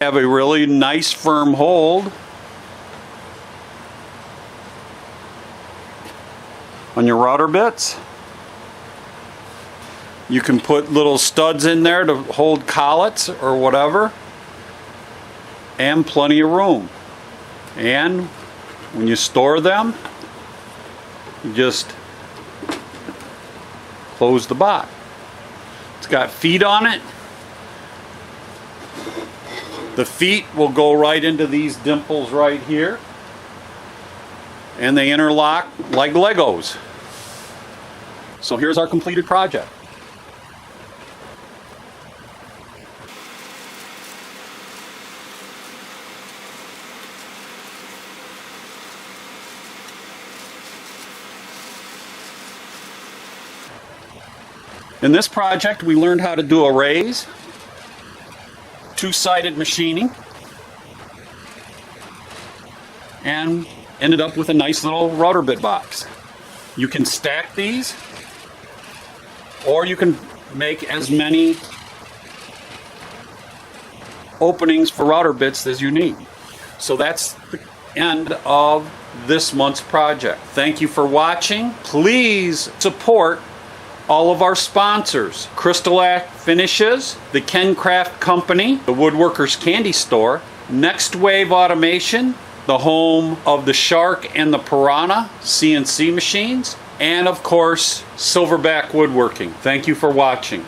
Have a really nice firm hold on your router bits. You can put little studs in there to hold collets or whatever, and plenty of room. And when you store them, you just close the bot. It's got feet on it. The feet will go right into these dimples right here, and they interlock like Legos. So here's our completed project. In this project, we learned how to do arrays, two-sided machining, and ended up with a nice little router bit box. You can stack these, or you can make as many openings for router bits as you need. So that's the end of this month's project. Thank you for watching. Please support all of our sponsors: Crystal Finishes, the Ken Craft Company, the Woodworkers Candy Store, Next Wave Automation, the home of the Shark and the Piranha CNC machines, and of course, Silverback Woodworking. Thank you for watching.